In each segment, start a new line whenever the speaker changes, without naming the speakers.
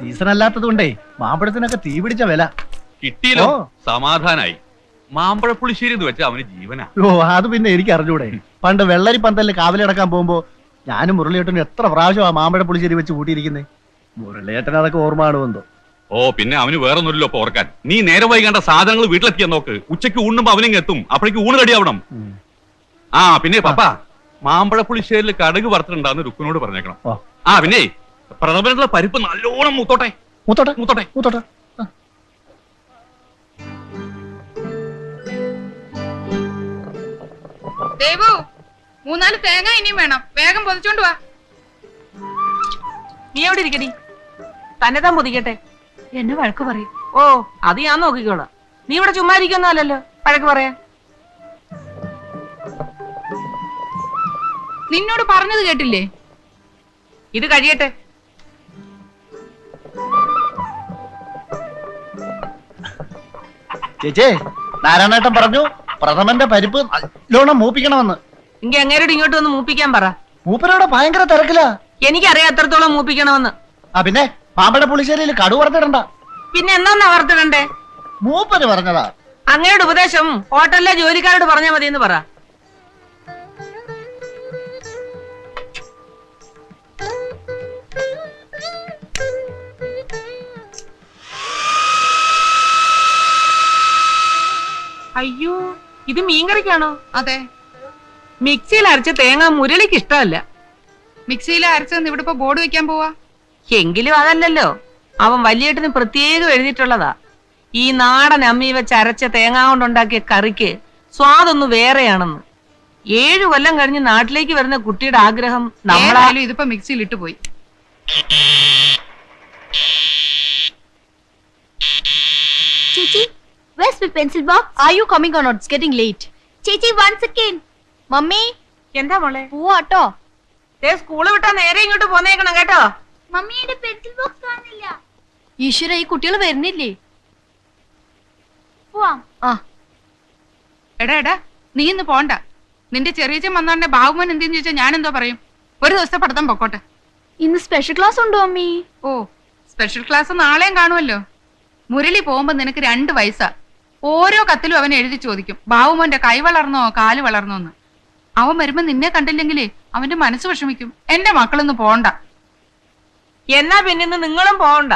Season അല്ലാത്തത് കൊണ്ടേ മാമ്പഴത്തിനൊക്കെ തീ പിടിച്ച വില
കിട്ടിയല്ലോ. സമാധാനായി. മാമ്പഴ പുളിശ്ശേരി എന്ന് വെച്ചാൽ അവന് ജീവനാ.
ഓ അത് പിന്നെ എനിക്ക് അറിഞ്ഞൂടെ. പണ്ട് വെള്ളരി പന്തലിൽ കാവലടക്കാൻ പോകുമ്പോ ഞാനും മുരളിയേട്ടനും എത്ര പ്രാവശ്യം ആ മാമ്പഴ പുളിശ്ശേരി വെച്ച് കൂട്ടിയിരിക്കുന്നേ. മുരളിയേട്ടൻ അതൊക്കെ ഓർമ്മ കാണുമെന്തോ.
ഓ പിന്നെ അവന് വേറെ ഒന്നുമില്ലല്ലോ ഇപ്പൊ ഓർക്കാൻ. നീ നേരെ വൈകേണ്ട സാധനങ്ങൾ വീട്ടിലെത്തിയാ നോക്ക്. ഉച്ചയ്ക്ക് ഊണുമ്പോ അവനിങ് എത്തും. അപ്പോഴേക്ക് ഊണ് റെഡിയാവണം. ആ പിന്നെ പപ്പ മാമ്പഴ പുളിശ്ശേരിയിൽ കടുക് വറുത്തിട്ടുണ്ടാന്ന് രുക്കിനോട് പറഞ്ഞേക്കണം. ആ പിന്നെ പ്രഥമനുള്ള പരിപ്പ് നല്ലോണം മൂത്തോട്ടെ.
ദേവു 3-4 തേങ്ങ ഇനിയും വേണം. വേഗം പൊതിച്ചോണ്ട് വാ.
നീ എവിടെ ഇരിക്കടി? തന്നെ താൻ പൊതിക്കട്ടെ.
എന്നെ വഴക്ക് പറയും.
ഓ അത് ഞാൻ നോക്കിക്കോളാം. നീ ഇവിടെ ചുമ്മാ ഇരിക്കുന്നല്ലോ വഴക്ക് പറയാൻ.
നിന്നോട് പറഞ്ഞത് കേട്ടില്ലേ?
ഇത് കഴിയട്ടെ.
ചേച്ചേ നാരായണേട്ടൻ പറഞ്ഞു പ്രഥമന്റെ പരിപ്പ് നല്ലോണം മൂപ്പിക്കണമെന്ന്.
എങ്കിൽ അങ്ങേരോട് ഇങ്ങോട്ട് വന്ന് മൂപ്പിക്കാൻ പറ.
മൂപ്പരോടെ ഭയങ്കര തിരക്കിലാ.
എനിക്കറിയാം എത്രത്തോളം മൂപ്പിക്കണമെന്ന്.
ആ പിന്നെ മാമ്പഴ പുളിശ്ശേരിയിൽ കടു വറുത്തിടണ്ട.
പിന്നെ എന്നാ വറുത്തിടണ്ടേ?
മൂപ്പര് പറഞ്ഞതാ.
അങ്ങയുടെ ഉപദേശം ഹോട്ടലിലെ ജോലിക്കാരോട് പറഞ്ഞാൽ മതി എന്ന് പറ. അയ്യോ ഇത് മീൻകറിക്കാണോ?
അതെ.
മിക്സിയിൽ അരച്ച തേങ്ങ മുരളിക്ക് ഇഷ്ടമല്ല.
മിക്സിയിൽ അരച്ചെന്ന് ഇവിടെ ഇപ്പൊ ബോർഡ് വെക്കാൻ പോവാ.
എങ്കിലും അതല്ലല്ലോ, അവൻ വലിയേട്ടന് പ്രത്യേകം എഴുതിയിട്ടുള്ളതാ. ഈ നാടൻ അമ്മി വെച്ച് അരച്ച തേങ്ങ കൊണ്ടുണ്ടാക്കിയ കറിക്ക് സ്വാദൊന്നു വേറെയാണെന്ന്. 7 കൊല്ലം കഴിഞ്ഞ് നാട്ടിലേക്ക് വരുന്ന കുട്ടിയുടെ ആഗ്രഹം നമ്മളായാലും
ഇതിപ്പോ മിക്സിയിൽ ഇട്ടു പോയി.
Chichi, where's my pencil box? Are you coming or not? It's getting late. Chichi, 1 second. Mummy,
എന്താ മോളെ?
പോവാട്ടോ.
സ്കൂള് വിട്ടാ നേരെ ഇങ്ങോട്ട് പോന്നേക്കണം കേട്ടോ.
മമ്മിയുടെ പെൻസിൽ ബോക്സ് കാണില്ല. ഈശ്വര ഈ കുട്ടികൾ വരുന്നില്ലേ? പോവാം.
എടാ നീ ഇന്ന് പോണ്ട. നിന്റെ ചെറിയച്ചൻ വന്നാണ്ടെ ബാബുമോൻ എന്തെന്ന് ചോദിച്ചാൽ ഞാൻ എന്തോ പറയും? ഒരു ദിവസത്തെ പഠിത്തം പൊക്കോട്ടെ.
ഇന്ന് സ്പെഷ്യൽ ക്ലാസ് ഉണ്ടോ മമ്മി?
ഓ സ്പെഷ്യൽ ക്ലാസ് നാളെയും കാണുമല്ലോ. മുരളി പോകുമ്പോ നിനക്ക് 2 വയസ്സാ. ഓരോ കത്തിലും അവൻ എഴുതി ചോദിക്കും ബാബുമോന്റെ കൈ വളർന്നോ കാല് വളർന്നോന്ന്. അവൻ വരുമ്പോ നിന്നെ കണ്ടില്ലെങ്കിലേ അവന്റെ മനസ്സ് വിഷമിക്കും. എന്റെ മക്കളൊന്നും പോണ്ട.
എന്നാ പിന്നെ നിങ്ങളും പോകണ്ട.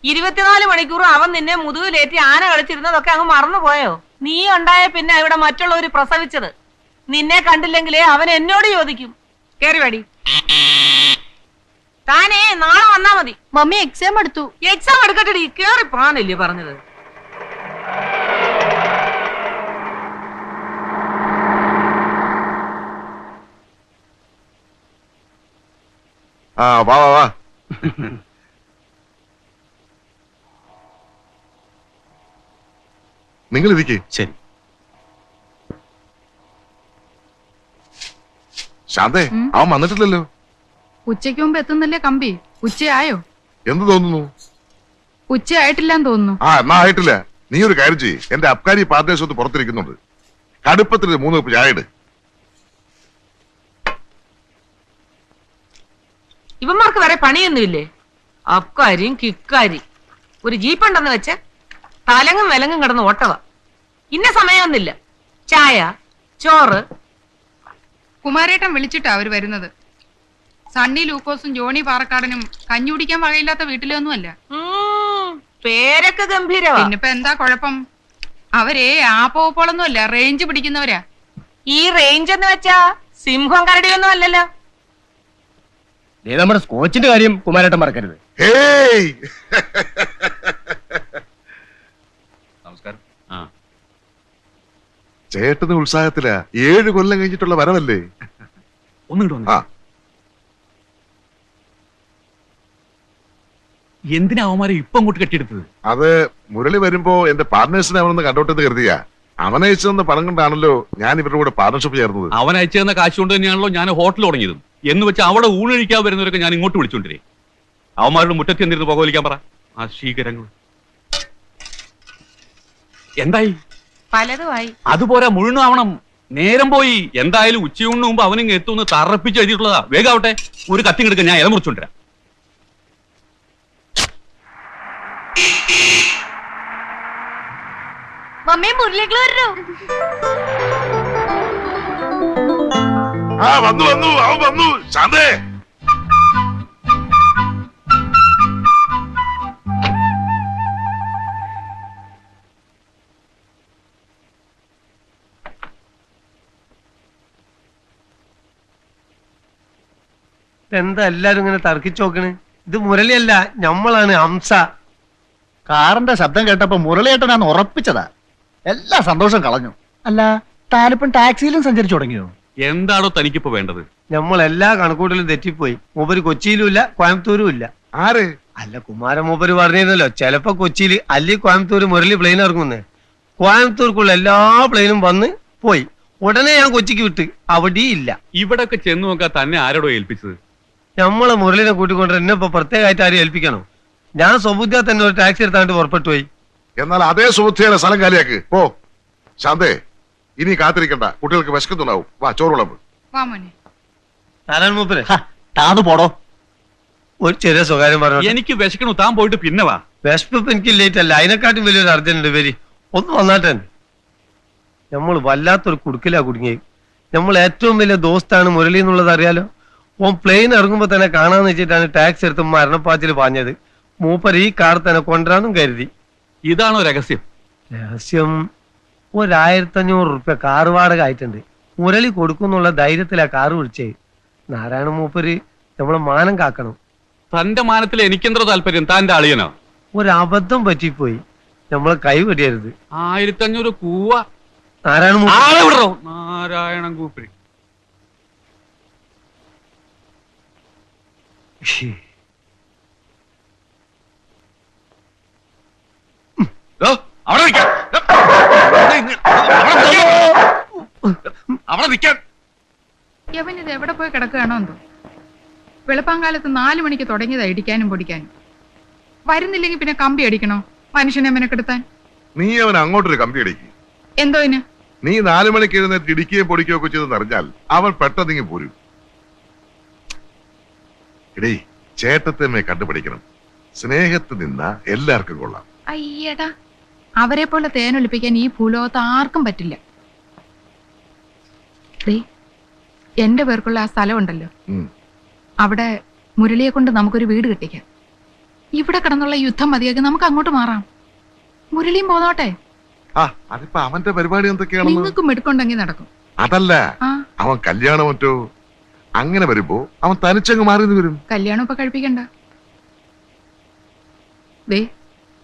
24 മണിക്കൂറും അവൻ നിന്നെ മുതുകിലേറ്റി ആന കളിച്ചിരുന്നതൊക്കെ അങ്ങ് മറന്നുപോയോ? നീ ഉണ്ടായ പിന്നെ ഇവിടെ മറ്റുള്ളവര് പ്രസവിച്ചത്. നിന്നെ കണ്ടില്ലെങ്കിലേ അവൻ എന്നോട് ചോദിക്കും. കേറി വാടി. താനേ നാളെ വന്നാ മതി.
മമ്മി എക്സാം എടുത്തു.
എക്സാം എടുക്കട്ടെടി. കേറി പോകാനല്ലേ പറഞ്ഞത്?
വാ വാ വാ. നിങ്ങൾ ഇരിക്കേ.
ശരി.
ശാന്തേ അവൻ വന്നിട്ടില്ലല്ലോ.
ഉച്ചയ്ക്ക് മുമ്പ് എത്തുന്നില്ലേ കമ്പി? ഉച്ചയായോ?
എന്ത് തോന്നുന്നു?
ഉച്ചയായിട്ടില്ലാന്ന് തോന്നുന്നു.
എന്നാ ആയിട്ടില്ല. നീ ഒരു കാര്യം ചെയ്യ്. എന്റെ അബ്കാരി പാർദേശത്ത് പുറത്തിരിക്കുന്നുണ്ട്. കടുപ്പത്തിൽ 3 കപ്പ് ചായ ഇട്.
ഇവന്മാർക്ക് വരെ പണിയൊന്നുമില്ലേ? അക്കാരിയും കിക്കാരി ഒരു ജീപ്പുണ്ടെന്ന് വെച്ച് തലങ്ങും വിലങ്ങും കിടന്ന് ഓട്ടവ. ഇന്ന സമയമൊന്നുമില്ല. ചായ ചോറ്.
കുമാരേട്ടൻ വിളിച്ചിട്ടാ അവര് വരുന്നത്. സണ്ണി ലൂക്കോസും ജോണി പാറക്കാടനും കഞ്ഞി കുടിക്കാൻ വകയില്ലാത്ത വീട്ടിലൊന്നുമല്ല.
പേരൊക്കെ ഗംഭീരവാ.
പിന്നിപ്പോ എന്താ കുഴപ്പം? അവരെ ആപ്പോളൊന്നുമല്ല, റേഞ്ച് പിടിക്കുന്നവരാ.
ഈ റേഞ്ച് എന്ന് വെച്ചാ സിംഹം കരടിയൊന്നും അല്ലല്ലോ.
നമ്മുടെ സ്കോച്ചിന്റെ കാര്യം കുമാരേട്ടൻ മറക്കരുത്.
നമസ്കാരം.
ചേട്ടന് ഉത്സാഹത്തിലാ. 7 കൊല്ലം കഴിഞ്ഞിട്ടുള്ള വരവല്ലേ.
എന്തിനാ അവന്മാരെ ഇപ്പൊ അങ്ങോട്ട് കെട്ടിയെടുത്തത്?
അത് മുരളി വരുമ്പോ എന്റെ പാർട്ട്നേഴ്സിനെ അവനൊന്ന് കണ്ടോട്ടെന്ന് കരുതിയാ. അവൻ അയച്ചതെന്ന് പണം കൊണ്ടാണല്ലോ ഞാൻ ഇവരുടെ കൂടെ പാർട്ണർഷിപ്പ് ചേർന്നത്.
അവൻ അയച്ചു തന്ന കാശ് കൊണ്ട് തന്നെയാണല്ലോ ഞാൻ ഹോട്ടൽ തുടങ്ങിയത്. എന്ന് വെച്ച് അവിടെ ഊണഴിക്കാൻ വരുന്നവരൊക്കെ ഞാൻ ഇങ്ങോട്ട് വിളിച്ചോണ്ടിരേ. അവന്മാരുടെ മുറ്റത്ത് എന്നിരുന്ന് പുകവലിക്കാൻ പറ. ആ ശീകരങ്ങൾ എന്തായി?
പലതുമായി.
അതുപോലെ മുഴുവനാവണം. നേരം പോയി. എന്തായാലും ഉച്ചയൂണിന് മുമ്പ് അവനിങ് എത്തുമെന്ന് തറപ്പിച്ച് എഴുതിയിട്ടുള്ളതാ. വേഗാവട്ടെ. ഒരു കത്തിങ്ങെടുക്കാൻ ഞാൻ ഇല മുറിച്ചോണ്ടിരാം.
മമ്മി മുരളികൾ വരൂ.
ആ വന്നു വന്നു അവൻ വന്നു. ശാന്തേ
എന്താ എല്ലാരും ഇങ്ങനെ തർക്കിച്ചു നോക്കണ്? ഇത് മുരളിയല്ല, ഞമ്മളാണ് ഹംസ.
കാറിന്റെ ശബ്ദം കേട്ടപ്പോ മുരളിയേട്ടനാന്ന് ഉറപ്പിച്ചതാ. എല്ലാ സന്തോഷം കളഞ്ഞു. അല്ല, താനിപ്പം ടാക്സിയിലും സഞ്ചരിച്ചു തുടങ്ങിയോ?
എന്താണോ തനിക്കിപ്പോ വേണ്ടത്?
നമ്മൾ എല്ലാ കണക്കൂട്ടലും തെറ്റിപ്പോയി. മൂപ്പര് കൊച്ചിയിലും ഇല്ല, കോയമ്പത്തൂരും ഇല്ല.
ആര്?
അല്ല, കുമാരൻ മൂപ്പര് പറഞ്ഞിരുന്നല്ലോ ചിലപ്പോ കൊച്ചിയിൽ അല്ലി കോയമ്പത്തൂർ മുരളി പ്ലെയിൻ ഇറങ്ങുന്നേ. കോയമ്പത്തൂർക്കുള്ള എല്ലാ പ്ലെയിനും വന്ന് പോയി. ഉടനെ ഞാൻ കൊച്ചിക്ക് വിട്ട്, അവിടെ ഇല്ല.
ഇവിടൊക്കെ ചെന്ന് നോക്കാൻ തന്നെ ആരോടോ ഏൽപ്പിച്ചത്?
നമ്മളെ മുരളിനെ കൂട്ടിക്കൊണ്ട് എന്നെ ഇപ്പൊ പ്രത്യേകമായിട്ട് ആരും ഏൽപ്പിക്കണോ? ഞാൻ സ്വബുദ്ധിയാ തന്നെ ഒരു ടാക്സി എടുത്താണ്ട് പുറപ്പെട്ടു പോയി.
എന്നാൽ അതേ സുഹൃത്തിയുടെ സ്ഥലം കാലിയാക്ക് പോ. ശാന്തേ ഇനി കാത്തിരിക്കണ്ട, കുട്ടികൾക്ക് വിശക്കുന്നുണ്ടാവും. വാ ചോറ് വിളമ്പ്.
വാ മോനെ.
നാരായണ മൂപ്പര്
താന്ന് പോടോ.
ഒരു ചെറിയ സ്വകാര്യം പറഞ്ഞു.
എനിക്ക് വിശക്കണു, താൻ പോയിട്ട് പിന്നെ വാ.
വിശപ്പ് എനിക്ക് ലേറ്റ് അല്ല, അതിനെക്കാട്ടും വലിയൊരു അർജന്റ് ഉണ്ട്. വരി, ഒന്ന് വന്നാട്ടെ. നമ്മൾ വല്ലാത്തൊരു കുടുക്കിലാ കുടുങ്ങി. നമ്മൾ ഏറ്റവും വലിയ ദോസ്താണ് മുരളി എന്നുള്ളത് അറിയാലോ. ഓൻ പ്ലെയിൻ ഇറങ്ങുമ്പോ തന്നെ കാണാന്ന് വെച്ചിട്ടാണ് ടാക്സി എടുത്ത് മരണപ്പാച്ചിൽ പാഞ്ഞത്. മൂപ്പർ ഈ കാർ തന്നെ കൊണ്ടുവരാന്നും കരുതി.
ഇതാണോ രഹസ്യം?
രഹസ്യം, 1500 റുപ്യ കാർ വാടക ആയിട്ടുണ്ട്. മുരളി കൊടുക്കുന്നുള്ള ധൈര്യത്തിലാ കാറ് വിളിച്ചേ. നാരായണ മൂപ്പര് നമ്മളെ മാനം കാക്കണം.
തന്റെ മാനത്തിൽ എനിക്കെന്തോ താല്പര്യം? താന്റെ അളിയനോ?
ഒരു അബദ്ധം പറ്റിപ്പോയി, നമ്മളെ കൈ വെടിയരുത്.
1500 കൂവ.
നാരായണ മൂപ്പര്
ആളെ വിടറോ. നാരായണൻ കൂപ്പി. അവിടെ നിൽക്കാൻ. അവിടെ നിൽക്കാൻ.
യവനിത് എവിടെ പോയി കിടക്കുകയാണോ എന്തോ. വെളുപ്പാങ്കാലത്ത് 4 മണിക്ക് തുടങ്ങിയതാ ഇടിക്കാനും പൊടിക്കാനും. വരുന്നില്ലെങ്കിൽ പിന്നെ കമ്പി അടിക്കണോ മനുഷ്യനെ മെനക്കെടുത്താൻ?
നീ അവൻ അങ്ങോട്ടൊരു കമ്പി അടിക്കും.
എന്തോ ഇന്?
നീ 4 മണിക്ക് എഴുന്നേറ്റ് ഇടിക്കുകയും പൊടിക്കുകയോ ഒക്കെ ചെയ്തെന്ന് അറിഞ്ഞാൽ അവൻ പെട്ടെന്നിങ്ങി പോരും. ഇടേ ചേട്ടത്തമ്മയെ കണ്ടുപിടിക്കണം. സ്നേഹത്തിൽ നിന്ന എല്ലാവർക്കും കൊള്ളാം.
അയ്യടാ, അവരെ പോലെ തേനൊലിപ്പിക്കാൻ ഈ ഭൂലോകത്ത് ആർക്കും പറ്റില്ല. എന്റെ പേർക്കുള്ള ആ സ്ഥലം ഉണ്ടല്ലോ, അവിടെ മുരളിയെ കൊണ്ട് നമുക്കൊരു വീട് കെട്ടിക്കാം. ഇവിടെ കിടന്നുള്ള യുദ്ധം മതിയാക്കി നമുക്ക് അങ്ങോട്ട് മാറാം. മുരളിയും പോന്നോട്ടെ.
ആ അതിപ്പോ അവന്റെ പരിപാടി എന്തൊക്കെയാണെന്ന്
നിങ്ങൾക്കും മെടുക്കുണ്ടെങ്കിൽ നടക്കും.
അതല്ല,
ആ
അവൻ കല്യാണം മറ്റോ അങ്ങനെ വരുമ്പോ അവൻ തനിച്ചങ്ങ് മാറി വരും.
കല്യാണം ഇപ്പൊ കഴിപ്പിക്കണ്ട.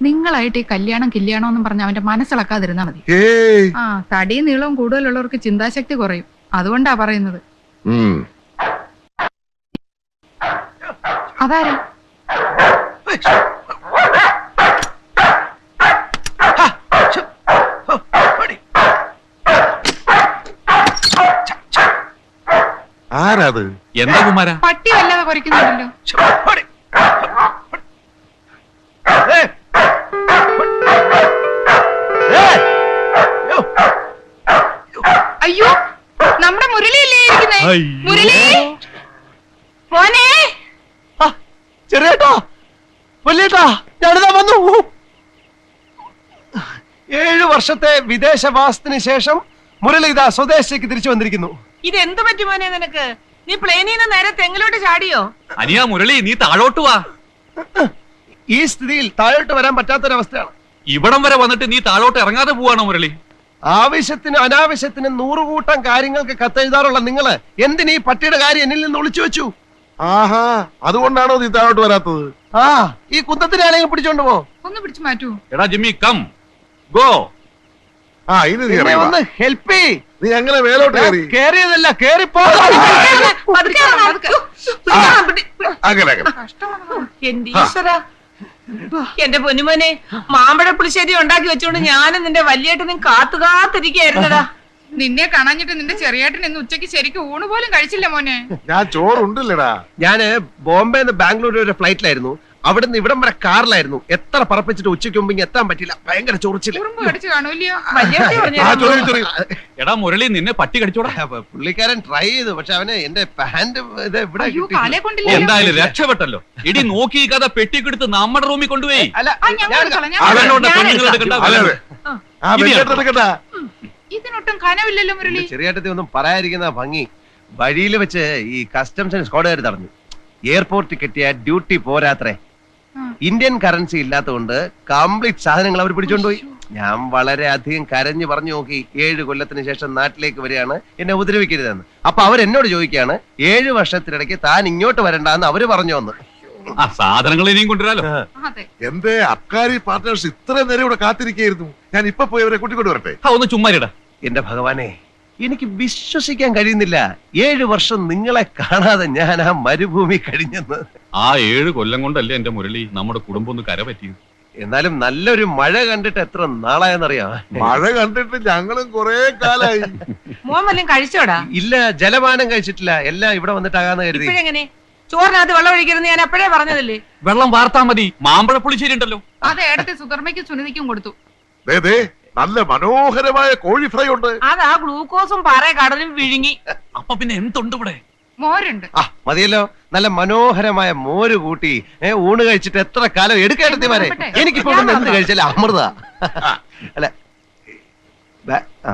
നിങ്ങളായിട്ട് ഈ കല്യാണം എന്നും പറഞ്ഞ് അവന്റെ മനസ്സിളക്കാതിരുന്നാ മതി.
ഏയ്
ആ തടിയും നീളവും കൂടുതലുള്ളവർക്ക് ചിന്താശക്തി കുറയും. അതുകൊണ്ടാ പറയുന്നത്. അതാരാ?
ആരാത്?
എന്താ കുമാര?
പട്ടി വല്ലാതെ കുറയ്ക്കുന്നുണ്ടല്ലോ. അയ്യോ, നമ്മുടെ മുരളിയല്ലേ ഇരിക്കുന്നേ? മുരളി മോനെ.
ചെറിയേട്ടാ, വലിയേട്ടാ, ഞാനിതാ വന്നു. 7 വർഷത്തെ വിദേശവാസത്തിന് ശേഷം മുരളി ഇതാ സ്വദേശത്തേക്ക് തിരിച്ചു വന്നിരിക്കുന്നു.
ഇതെന്ത് പറ്റി മോനെ നിനക്ക്? നീ പ്ലെയിനിൽ നിന്ന് നേരെ തെങ്ങിലോട്ട് ചാടിയോ?
അനിയാ മുരളി, നീ താഴോട്ട് വാ.
ഈ സ്ഥിതിയിൽ താഴോട്ട് വരാൻ പറ്റാത്തൊരവസ്ഥയാണ്.
ഇവിടം വരെ വന്നിട്ട് നീ താഴോട്ട് ഇറങ്ങാതെ പോവാണോ മുരളി?
ആവശ്യത്തിന് അനാവശ്യത്തിന് 100 കൂട്ടം കാര്യങ്ങൾക്ക് കത്തെഴുതാറുള്ള നിങ്ങള് എന്തിനീ പട്ടിയുടെ കാര്യം എന്നിൽ നിന്ന് ഒളിച്ചു വെച്ചു?
ആഹാ, അതുകൊണ്ടാണോ നീ താഴോട്ട് വരാത്തത്?
ആ, ഈ കുന്തത്തിന് ആരെങ്കിലും പിടിച്ചോണ്ട് പോ.
ഒന്ന് പിടിച്ചു മാറ്റൂ.
എടാ ജിമ്മി, കം ഗോ.
ആ ഇനി നീ
എന്നെ
ഇറങ്ങി വാ.
ഒന്ന് ഹെൽപ്പ് ചെയ്.
നീ അങ്ങനെ മേലോട്ട് കയറി.
കേറിയതല്ല, കേറിപ്പോ.
പതുക്കെ വാ, പതുക്കെ.
അങ്ങനെ അങ്ങനെ
എന്റെ ഈശ്വര, എന്റെ പൊന്നുമോനെ, മാമ്പഴ പുളിശ്ശേരി ഉണ്ടാക്കി വെച്ചോണ്ട് ഞാനും നിന്റെ വലിയേട്ടനും കാത്തിരിക്കായിരുന്നടാ.
നിന്നെ കാണാഞ്ഞിട്ട് നിന്റെ ചെറിയേട്ടൻ ഇന്ന് ഉച്ചയ്ക്ക് ശരിക്കും ഊണ് പോലും കഴിച്ചില്ല മോനെ.
ഞാൻ ചോറുണ്ടല്ലടാ.
ഞാന് ബോംബെന്ന് ബാംഗ്ലൂർ വരെ ഫ്ലൈറ്റിലായിരുന്നു. അവിടുന്ന് ഇവിടം വരെ കാറിലായിരുന്നു. എത്ര പറപ്പിച്ചിട്ട് ഉച്ചയ്ക്ക് മുമ്പ് എത്താൻ പറ്റില്ല. ഭയങ്കര ചൊറിച്ചില്ല.
ഉറുമ്പ് കടിച്ചു കാണൂല്ലയോ?
വലിയേട്ടി
ആ ചൊറി ചൊറി.
എടാ മുരളി, നിന്നെ പട്ടി കടിച്ചോടാ.
പുള്ളിക്കാരൻ ട്രൈ ചെയ്തു, പക്ഷെ അവന് എന്റെ പാന്റ് ഇത് ഇവിടെ
അയ്യോ,
കിട്ടി.
കാലേ കൊണ്ടില്ല.
എന്തായാലും രക്ഷപ്പെട്ടല്ലോ. ഇടി നോക്കി കഥ പെട്ടിക്കെടുത്ത് നമ്മുടെ റൂമിൽ കൊണ്ടുപോയി.
അല്ല,
ആ, ഞാൻ
ഞാൻ
കൊടുത്തോളാം, ഞാൻ
അവനോട്
കൊടുത്തോളാം.
പെണ്ണുങ്ങൾ എടുക്കണ്ട.
അതെ അതെ. ആ വെളിയേട്ടെടുക്കട്ടാ.
ഇതിനൊട്ടും കനവില്ലല്ലോ മുരളി.
ചെറിയേട്ടത്തി ഒന്നും പറയാതിരിക്കുന്ന ഭംഗി. വഴിയിൽ വെച്ച് ഈ കസ്റ്റംസിന് സ്ക്വാഡുകാർ തടഞ്ഞു. എയർപോർട്ടിൽ കിട്ടിയ ഡ്യൂട്ടി പോരാത്രേ. ഇന്ത്യൻ കറൻസി ഇല്ലാത്തതുകൊണ്ട് കംപ്ലീറ്റ് സാധനങ്ങൾ അവർ പിടിച്ചോണ്ടുപോയി. ഞാൻ വളരെ അധികം കരഞ്ഞു പറഞ്ഞു നോക്കി. 7 കൊല്ലത്തിന് ശേഷം നാട്ടിലേക്ക് വരികയാണ്, എന്നെ ഉപദ്രവിക്കരുതെന്ന്. അപ്പൊ അവരെന്നോട് ചോദിക്കുകയാണ് 7 വർഷത്തിനിടയ്ക്ക് താൻ ഇങ്ങോട്ട് വരണ്ടെന്ന് അവര് പറഞ്ഞു വന്ന്.
ആ സാധനങ്ങൾ ഇനിയും കൊണ്ടുവരാലോ.
അതെ.
എന്റെ അബ്കാരി പാർട്ട്നേഴ്സ് ഇത്ര നേരം ഇവിടെ കാത്തിരിക്കുകയായിരുന്നു. ഞാൻ ഇപ്പൊ പോയി അവരെ കൂട്ടിക്കൊണ്ട് വരട്ടെ.
ഒന്ന് ചുമ്മാരിടാ.
എന്റെ ഭഗവാനെ, എനിക്ക് വിശ്വസിക്കാൻ കഴിയുന്നില്ല. 7 വർഷം നിങ്ങളെ കാണാതെ ഞാൻ ആ മരുഭൂമി കഴിഞ്ഞെന്ന്.
ആ 7 കൊല്ലം കൊണ്ടല്ലേ എന്റെ മുരളി നമ്മുടെ കുടുംബം ഒന്ന് കര പറ്റിയത്.
എന്നാലും നല്ലൊരു മഴ കണ്ടിട്ട് എത്ര നാളായെന്നറിയാം.
മഴ കണ്ടിട്ട് ഞങ്ങളും കൊറേ കാലായി.
മോൻ വല്ലതും കഴിച്ചോടാ?
ഇല്ല, ജലപാനം കഴിച്ചിട്ടില്ല. എല്ലാം ഇവിടെ വന്നിട്ടാകാന്ന് കരുതി.
ഇപ്പോഴെങ്ങനെ? ചോറിനകത്ത് വെള്ളം ഒഴിക്കരുന്ന് ഞാൻ എപ്പോഴേ പറഞ്ഞതല്ലേ.
വെള്ളം വാർത്താ മതി. മാമ്പഴ പുളിശ്ശേരി ഉണ്ടല്ലോ.
അത് ഏടത്തെ സുധർമ്മയ്ക്കും സുനിധിക്കും കൊടുത്തു.
ദേ ദേ, നല്ല മനോഹരമായ കോഴി ഫ്രൈ ഉണ്ട്.
അതാ ഗ്ലൂക്കോസും പാറ കടലും വിഴുങ്ങി.
അപ്പൊ പിന്നെ എന്തുണ്ട് ഇവിടെ?
മോരുണ്ട്.
ആ മതിയല്ലോ, നല്ല മനോഹരമായ മോര് കൂട്ടി ഊണ് കഴിച്ചിട്ട് എത്ര കാലം എടുക്കെടുത്തിമാരെ. എനിക്കിപ്പോ ഇവിടുന്ന് എന്ത് കഴിച്ചാലും അമൃത. അല്ല ആ.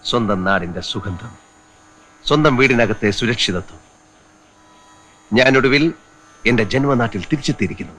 സ്വന്തം നാടിന്റെ സുഗന്ധം, സ്വന്തം വീടിനകത്തെ സുരക്ഷിതത്വം. ഞാനൊടുവിൽ എന്റെ ജന്മനാട്ടിൽ തിരിച്ചെത്തിയിരിക്കുന്നു.